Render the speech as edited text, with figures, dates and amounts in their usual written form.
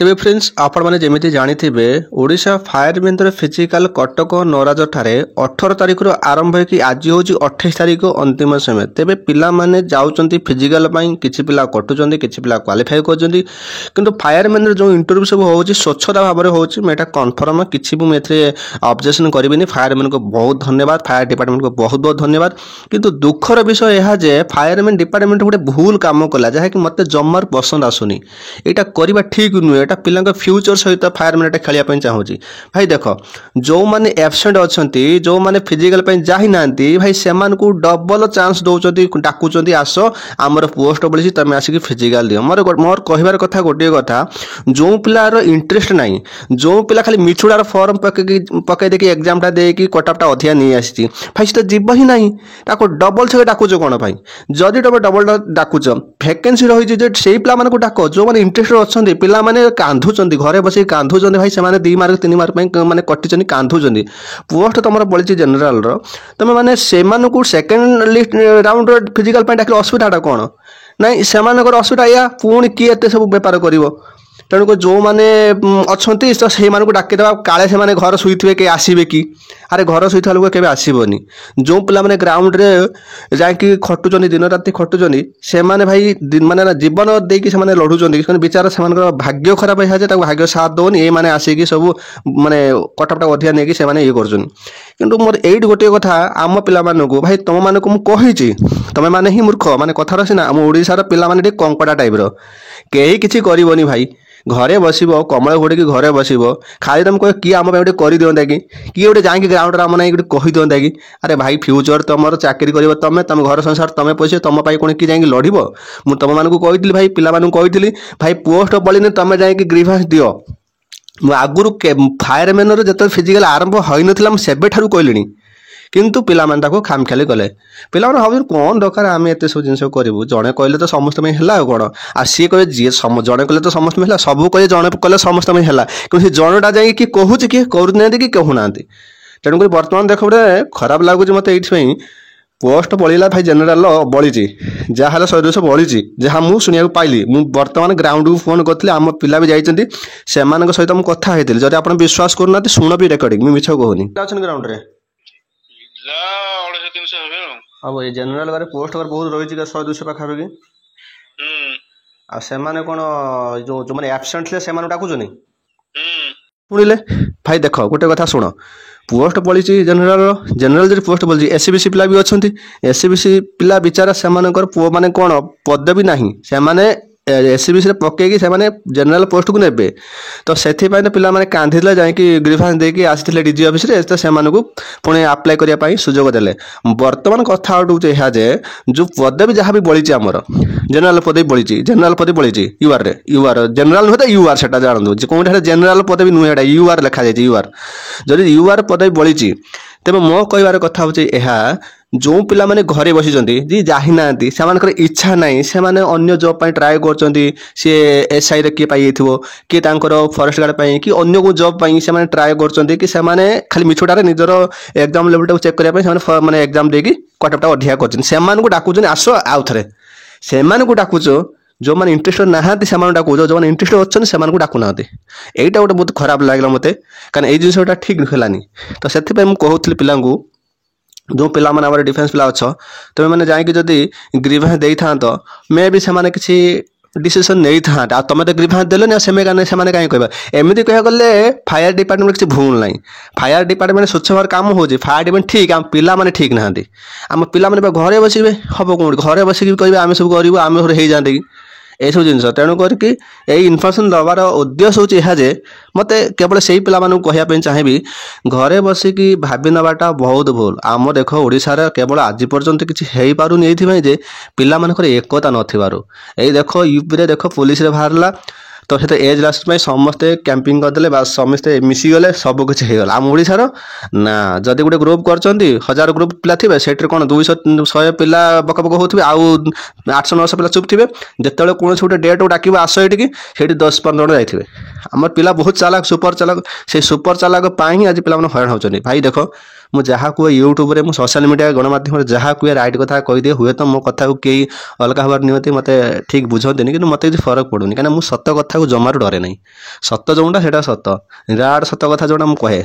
तेबे फ्रेंड्स आपण मैंने जमी जानी ओडिशा फायरमैन फिजिकल कटक नराज ठारे 18 तारिख आरंभ होगी आज हूँ 28 तारिख अंतिम समय तेबे पिला माने जाउचंती फिजिकल किछि पिला कटुचंती किछि पिला क्वालिफाई करचंती किंतु फायरमैन जो इंटरव्यू सब होची स्वच्छता भाव में होची मैं कन्फर्म किछि भी एथरे ऑब्जेक्शन करिबिनी फायरमैन को बहुत धन्यवाद फायर डिपार्टमेंट को बहुत बहुत धन्यवाद किंतु दुखर विषय यह जे फायरमैन डिपार्टमेंट गोटे भूल काम कला जहाँकि मत जमार पसंद आसुनी यहाँ करवा ठीक नुहे एटा पिला फ्यूचर सहित फायरमैन खेलिया चाहूँगी भाई देख जो मैंने एबसेंट अच्छा जो मैंने फिजिकल जाही ना भाई से डबल चांस दौरान डाकुंट आस आमर पोस्ट बोली तुम आसिक फिजिकल दियो मोर कहबार कथा गोटे कथा जो पिलार इंटरेस्ट ना जो पिला खाली मिछुड़ार फॉर्म पकई देखिए एग्जामटा देकी कटअपटा अधिका नहीं आसी भाई से तो जीव ही ना डबल से डाकुच कौन भाई जदि तुम डबल डाकुच भैकेंसी रही से पिला डाक जो मैंने इंटरेस्ट अच्छा पिला कांधुंट घरे बस कांधुंट भाई से 2 मार्क 3 मार्क मैंने कटिंट कांधुंट पोस्ट तुम पड़ी जेनेल तुम मैंने सेकेंड लिस्ट राउंड फिजिकल डाक असुविधा कौन ना से असुविधा या पुणी किए एत सब बेपार कर तेणुक जो मैंने अच्छा तो से डाकदेवा काले से घर शुई कि आसवे कि अरे घर शुई लोक के आसबनी जो पिला मैंने ग्राउंड रे जाकि खटुचंदी दिन राति खटुचंदी से भाई माने जीवन देकी से लड़ुचंदी विचार से भाग्य खराब है भाग्य साथ दौनी ये मैंने आसिकी सब माने कटअपटा अधिका नहीं से ये कर मोर एट गोटे कथा आम पिला भाई तुम मानक मुझे तुम मैंने ही मूर्ख माने कथार सीना आम ओडिशार पिला माने कंकड़ा टाइप्र कहीं किसी करबनी भाई घरे बस कमल घोड़े घरे बस खाली तुम कह किए आम गोटे कर दिंता कि किए गोटे जाकि ग्राउंड आम ना गोटे कही दिंता कि अरे भाई फ्यूचर तुम चाकरी कर तुम घर संसार तुम पैसे तुम कौन कि जाकि लड़ मुझे तुम मानक कही भाई पिला कही भाई पोस्ट पड़े तुम जाकि ग्रीवेंस दियो आगुरी फायरमैन जो फिजिकल आरंभ हो ना सेबे ठारू कहली किंतु पिला खामख्याली कले पिला भाव कौन दरकार आम एत सब जिन करूँ जड़े कहले तो समस्त है कौन आ सी कहे जी जड़े कहले तो समस्त है सब कहे जड़े कहले समस्त है कि जड़टा जा कि कहूँ किए करूना कि कहूना तेणुक बर्तमान देख गोटे खराब लगुच मत ये पोस्ट बढ़ला भाई जेनेल बढ़ी जहाँ 100 बढ़ी जहाँ मुझे शुणा पाइली मुझे बर्तमान ग्राउंड को फोन करी आम पिला भी जाइए से सहित मुझे कथा होती जब आप विश्वास करना शुण भी रेकर्डिंग मुझे मिछ कहूनी ग्राउंड में अब ये जेनेल गारे पोस्ट बहुत रही 100-200 पाखापाखि आ कौन जो जो मैंने एबसेंट थे से डाकुचनी शुणिले भाई देख गोटे कथा शुण पोस्ट पड़ी जेनेल जो पोस्ट पड़ी एससीबीसी पिला भी अच्छा एससीबीसी पिला विचारा से पुओ मैंने कौन पदवी ना से एससीबीसी पकईकि से जेनेल पोस्ट को नेबे तो से पिला माने कांधीले जाकि ग्रीवेंस देके आसी डीजी ऑफिस रे तो से पुणी अप्लाई करने सुजोग देले वर्तमान कथा उठूचे यह जे जो पदवी जहाँ भी बढ़ी आमर जेनेल पदवी बढ़ी जेनेल पदवी बढ़ी यूआर रे यूआर जेनेल नुहे तो यूआर से जानतु कौन जेनेल पदवी नुहे यूआर लिखा जाए यूआर जदि यूआर पदवी बढ़ी तेज मो कहबार कथा हूँ यह जो पिला माने घरे बसी जी जाही ना से इच्छा ना से अन्य जॉब पर ट्राए कर सी एसआई किए पाई किए फॉरेस्ट गार्ड कि अन्य को जॉब से ट्राए कर खाली मिछुटारे निजर एग्जाम लेवल चेक करने माने एग्जाम देकी कटअपटा अधिका कर डाकुन आस आउ थे से डाकुच जो मैंने इंटरेस्ट ना से डाकुच जो मैंने इंटरेस्ट अच्छे से डाकुना यहाँ गोटे बहुत खराब लगे मत कारण ये जिनसा ठीक है तो से कहूँ पिला जो पिला माने हमारे डिफेंस पिला अच्छ तुम मैंने जाकि जदि ग्रीवेंस दे था मे भी से किसी डिसीजन नहीं था तुम तो ग्रीवेंस देलनि से कहीं कह एमती कह गले फायर डिपार्टमेंट किसी भूल ना फायर डिपार्टमेंट स्वच्छ भाव काम हो फायर डिपार्टमेंट ठीक आम पिला माने ठीक ना आम पिला माने घरे बसवे हम कौन घरे बसिक कहे आम सब करूँ आम सब हो जाते यह सब जिन तेणु करके यही इनफर्मेशन दबार उद्देश्य हूँ यह जे मत केवल से पिला कहवाई चाहिए घरे बसिकी भावी नवाटा बहुत भूल आम देख ओडिशार केवल आज पर्यंत किसी हो पारुनी ये पिला मानकर एकता नथिबारु यही देख यूपी रे देख पुलिस रे बाहरला तो से एज लास्ट में समस्ते कैंपिंग करदे बास समस्ते मिसीगले सब किसी होगला आम ओडिशार ना जदि गोटे ग्रुप कर 1000 ग्रुप पिला थे से कौन 200-100 पिला बकबक होते आउ 800-900 पिला चुप थे जिते कौन गोटे डेट डाक आस ये 10-15 जन जाइए आम पिला बहुत चालाक सुपर चालाक से सुपर चालाक ही आज पिला हईराण होती भाई देख ମୁଁ ଯାହା କୁହେ ୟୁଟ୍ୟୁବରେ ମୁଁ ସୋସିଆଲ ମିଡ଼ିଆ ଗଣମାଧ୍ୟମରେ ଯାହା କୁହେ ରାଇଟ୍ କଥା କହିଦିଏ। ହୁଏତ ମୋ କଥାକୁ କେହି ଅଲଗା ଭାବରେ ନିଅନ୍ତି, ମୋତେ ଠିକ୍ ବୁଝନ୍ତିନି, କିନ୍ତୁ ମୋତେ କିଛି ଫରକ ପଡ଼ୁନି କାହିଁକିନା ମୁଁ ସତ କଥାକୁ ଜମାରୁ ଡରେ ନାହିଁ। ସତ ଯେଉଁଟା ସେଇଟା ସତ, ନିରାଟ ସତ କଥା ଯେଉଁଟା ମୁଁ କହେ।